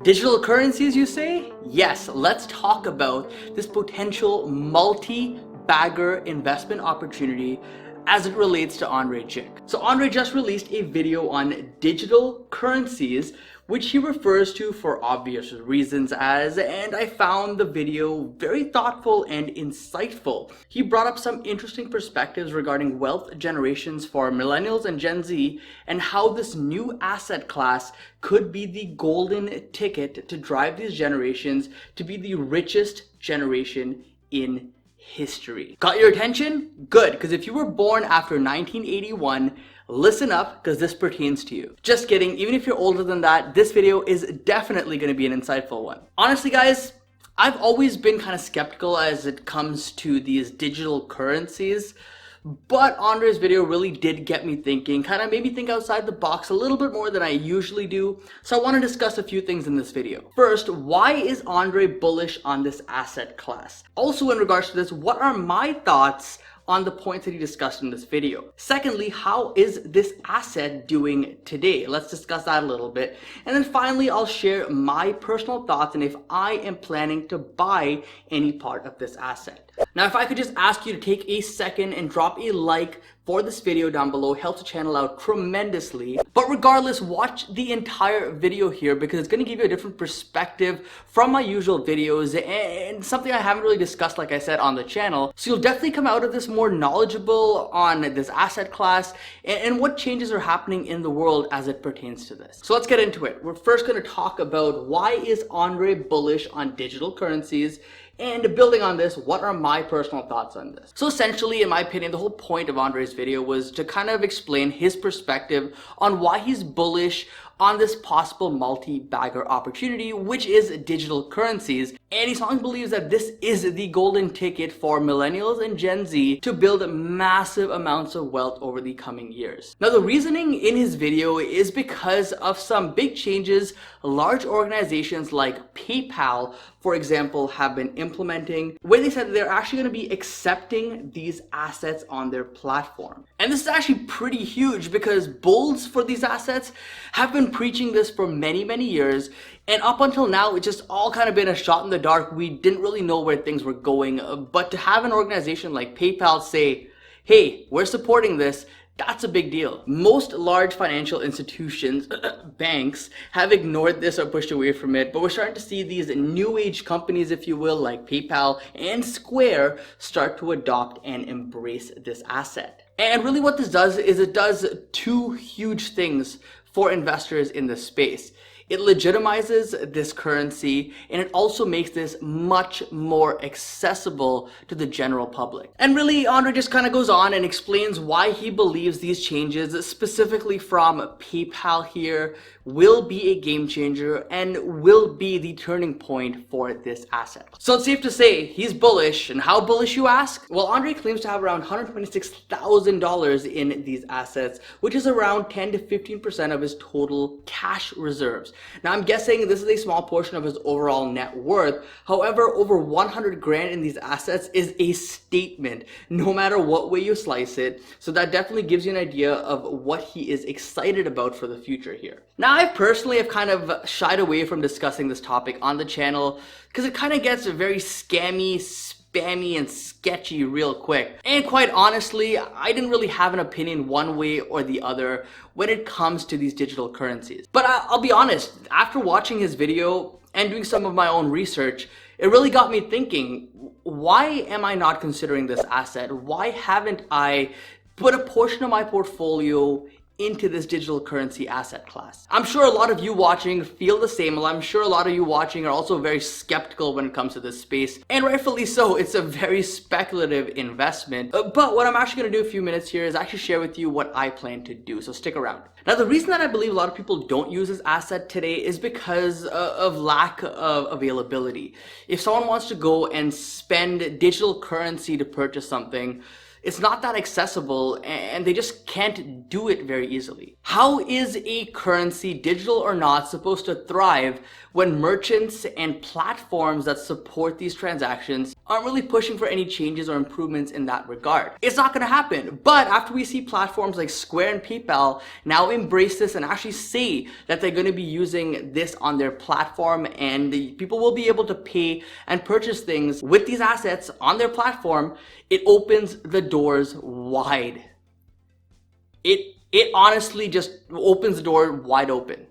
Digital currencies, you say? Yes, let's talk about this potential multi-bagger investment opportunity as it relates to Andrei Jikh. So Andrei just released a video on digital currencies, which he refers to for obvious reasons as, and I found the video very thoughtful and insightful. He brought up some interesting perspectives regarding wealth generations for Millennials and Gen Z and how this new asset class could be the golden ticket to drive these generations to be the richest generation in history. Got your attention? Good, because if you were born after 1981, listen up, because this pertains to you. Just kidding, even if you're older than that, this video is definitely going to be an insightful one. Honestly, guys, I've always been kind of skeptical as it comes to these digital currencies, but Andrei's video really did get me thinking, kind of made me think outside the box a little bit more than I usually do. So I want to discuss a few things in this video. First, why is Andrei bullish on this asset class? Also, in regards to this, what are my thoughts on the points that he discussed in this video? Secondly, how is this asset doing today? Let's discuss that a little bit. And then finally, I'll share my personal thoughts and if I am planning to buy any part of this asset. Now, if I could just ask you to take a second and drop a like for this video down below, helps the channel out tremendously. But regardless, watch the entire video here because it's going to give you a different perspective from my usual videos and something I haven't really discussed, like I said, on the channel. So you'll definitely come out of this more knowledgeable on this asset class and what changes are happening in the world as it pertains to this. So let's get into it. We're first going to talk about why is Andrei bullish on digital currencies, and building on this, what are my personal thoughts on this? So essentially, in my opinion, the whole point of Andrei's video was to kind of explain his perspective on why he's bullish on this possible multi-bagger opportunity, which is digital currencies. And he strongly believes that this is the golden ticket for Millennials and Gen Z to build massive amounts of wealth over the coming years. Now, the reasoning in his video is because of some big changes large organizations like PayPal, for example, have been implementing, where they said that they're actually going to be accepting these assets on their platform. And this is actually pretty huge because bulls for these assets have been preaching this for many, many years. And up until now, it's just all kind of been a shot in the dark. We didn't really know where things were going. But to have an organization like PayPal say, hey, we're supporting this, that's a big deal. Most large financial institutions, banks, have ignored this or pushed away from it, but we're starting to see these new age companies, if you will, like PayPal and Square, start to adopt and embrace this asset. And really what this does is it does two huge things for investors in this space. It legitimizes this currency and it also makes this much more accessible to the general public. And really, Andrei just kind of goes on and explains why he believes these changes, specifically from PayPal here, will be a game changer and will be the turning point for this asset. So it's safe to say he's bullish. And how bullish, you ask? Well, Andrei claims to have around $126,000 in these assets, which is around 10 to 15% of his total cash reserves. Now, I'm guessing this is a small portion of his overall net worth. However, over 100 grand in these assets is a statement, no matter what way you slice it. So that definitely gives you an idea of what he is excited about for the future here. Now, I personally have kind of shied away from discussing this topic on the channel because it kind of gets very scammy, spammy, and sketchy real quick. And quite honestly, I didn't really have an opinion one way or the other when it comes to these digital currencies. But I'll be honest, after watching his video and doing some of my own research, it really got me thinking, why am I not considering this asset? Why haven't I put a portion of my portfolio into this digital currency asset class? I'm sure a lot of you watching feel the same. I'm sure a lot of you watching are also very skeptical when it comes to this space, and rightfully so. It's a very speculative investment. But what I'm actually going to do in a few minutes here is actually share with you what I plan to do, so stick around. Now, the reason that I believe a lot of people don't use this asset today is because of lack of availability. If someone wants to go and spend digital currency to purchase something, It's not that accessible, and they just can't do it very easily. How is a currency, digital or not, supposed to thrive when merchants and platforms that support these transactions aren't really pushing for any changes or improvements in that regard? It's not going to happen. But after we see platforms like Square and PayPal now embrace this and actually say that they're going to be using this on their platform, and people will be able to pay and purchase things with these assets on their platform, it opens the doors wide. It honestly just opens the door wide open.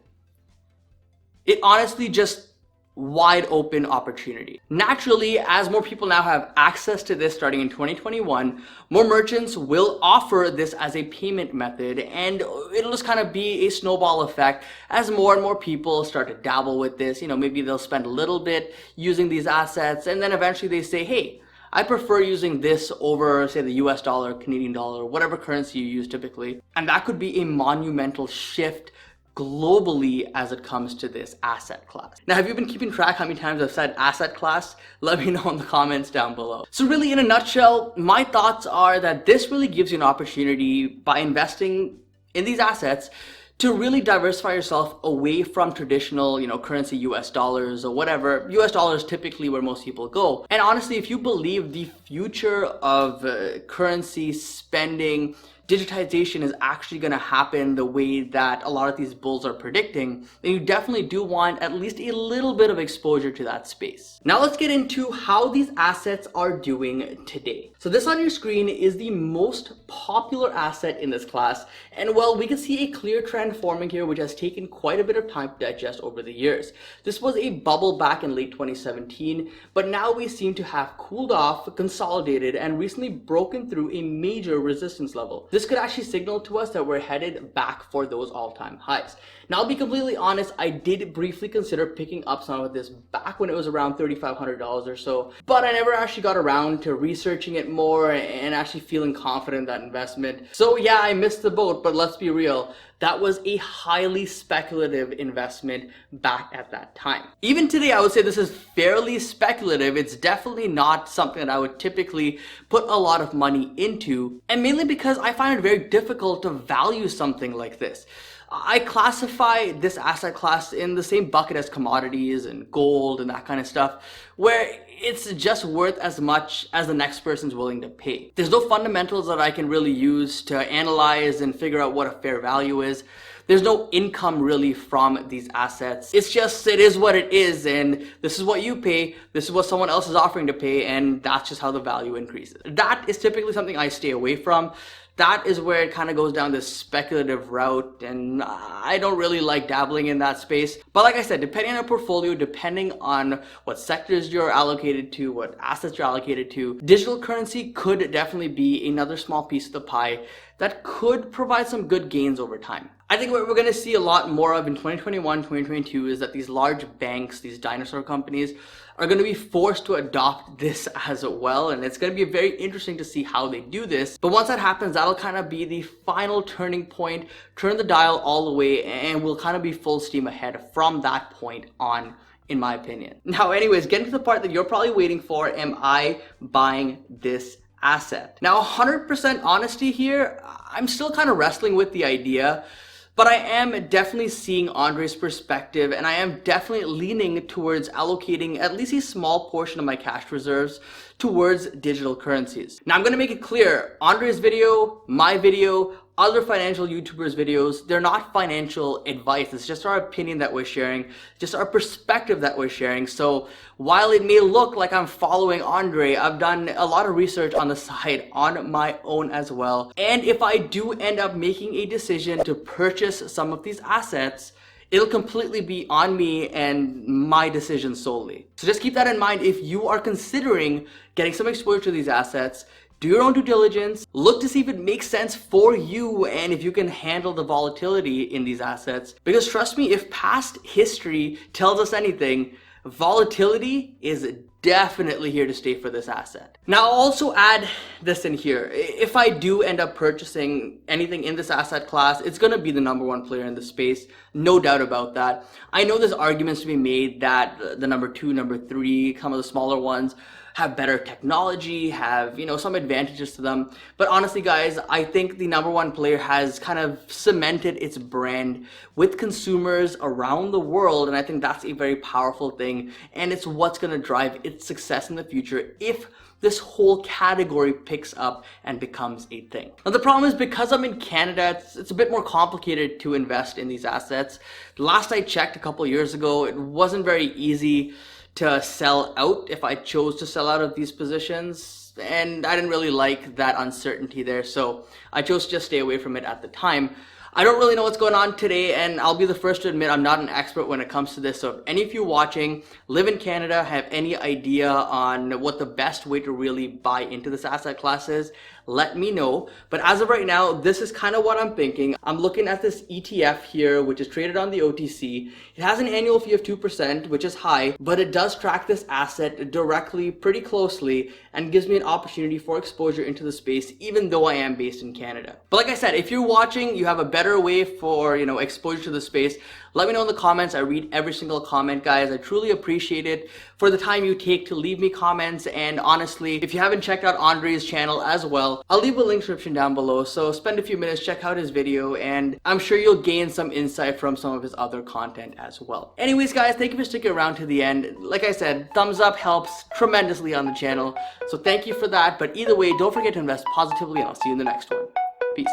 It honestly just wide open opportunity. Naturally, as more people now have access to this starting in 2021, more merchants will offer this as a payment method, and it'll just kind of be a snowball effect as more and more people start to dabble with this. Maybe they'll spend a little bit using these assets, and then eventually they say, hey, I prefer using this over, say, the US dollar, Canadian dollar, whatever currency you use typically. And that could be a monumental shift globally as it comes to this asset class. Now, have you been keeping track how many times I've said asset class? Let me know in the comments down below. So really, in a nutshell, my thoughts are that this really gives you an opportunity by investing in these assets to really diversify yourself away from traditional, currency, US dollars or whatever. US dollars typically where most people go. And honestly, if you believe the future of currency spending, digitization is actually going to happen the way that a lot of these bulls are predicting, then you definitely do want at least a little bit of exposure to that space. Now let's get into how these assets are doing today. So this on your screen is the most popular asset in this class, and well, we can see a clear trend forming here which has taken quite a bit of time to digest over the years. This was a bubble back in late 2017, but now we seem to have cooled off, consolidated, and recently broken through a major resistance level. This could actually signal to us that we're headed back for those all-time highs. Now, I'll be completely honest, I did briefly consider picking up some of this back when it was around $3,500 or so, but I never actually got around to researching it more and actually feeling confident in that investment. So yeah, I missed the boat, but let's be real, that was a highly speculative investment back at that time. Even today, I would say this is fairly speculative. It's definitely not something that I would typically put a lot of money into, and mainly because I find it very difficult to value something like this. I classify this asset class in the same bucket as commodities and gold and that kind of stuff, where it's just worth as much as the next person's willing to pay. There's no fundamentals that I can really use to analyze and figure out what a fair value is. There's no income really from these assets. It's just, it is what it is, and this is what you pay, this is what someone else is offering to pay, and that's just how the value increases. That is typically something I stay away from. That is where it kind of goes down this speculative route, and I don't really like dabbling in that space. But like I said, depending on your portfolio, depending on what sectors you're allocated to, what assets you're allocated to, digital currency could definitely be another small piece of the pie that could provide some good gains over time. I think what we're going to see a lot more of in 2021, 2022 is that these large banks, these dinosaur companies, are going to be forced to adopt this as well, and it's going to be very interesting to see how they do this. But once that happens, that'll kind of be the final turning point, turn the dial all the way, and we'll kind of be full steam ahead from that point on, in my opinion. Now anyways, getting to the part that you're probably waiting for, am I buying this asset? Now 100% honesty here, I'm still kind of wrestling with the idea, but I am definitely seeing Andrei's perspective, and I am definitely leaning towards allocating at least a small portion of my cash reserves towards digital currencies. Now I'm going to make it clear, Andrei's video, my video, other financial YouTubers' videos, they're not financial advice. It's just our opinion that we're sharing, just our perspective that we're sharing. So while it may look like I'm following Andrei, I've done a lot of research on the side on my own as well. And if I do end up making a decision to purchase some of these assets, it'll completely be on me and my decision solely. So just keep that in mind if you are considering getting some exposure to these assets. Do your own due diligence, look to see if it makes sense for you and if you can handle the volatility in these assets. Because trust me, if past history tells us anything, volatility is definitely here to stay for this asset. Now, I'll also add this in here. If I do end up purchasing anything in this asset class, it's going to be the number one player in the space. No doubt about that. I know there's arguments to be made that the number two, number three, some of the smaller ones have better technology, have, some advantages to them. But honestly, guys, I think the number one player has kind of cemented its brand with consumers around the world. And I think that's a very powerful thing. And it's what's going to drive its success in the future if this whole category picks up and becomes a thing. Now, the problem is because I'm in Canada, it's a bit more complicated to invest in these assets. Last I checked a couple years ago, it wasn't very easy to sell out if I chose to sell out of these positions, and I didn't really like that uncertainty there, so I chose to just stay away from it at the time. I don't really know what's going on today, and I'll be the first to admit I'm not an expert when it comes to this. So if any of you watching live in Canada, have any idea on what the best way to really buy into this asset class is, let me know. But as of right now, this is kind of what I'm thinking. I'm looking at this ETF here, which is traded on the OTC. It has an annual fee of 2%, which is high, but it does track this asset directly, pretty closely, and gives me an opportunity for exposure into the space, even though I am based in Canada. But like I said, if you're watching, you have a better way for, exposure to the space, let me know in the comments. I read every single comment, guys. I truly appreciate it for the time you take to leave me comments. And honestly, if you haven't checked out Andrei's channel as well, I'll leave a link description down below. So spend a few minutes, check out his video, and I'm sure you'll gain some insight from some of his other content as well. Anyways, guys, thank you for sticking around to the end. Like I said, thumbs up helps tremendously on the channel. So thank you for that. But either way, don't forget to invest positively, and I'll see you in the next one. Peace.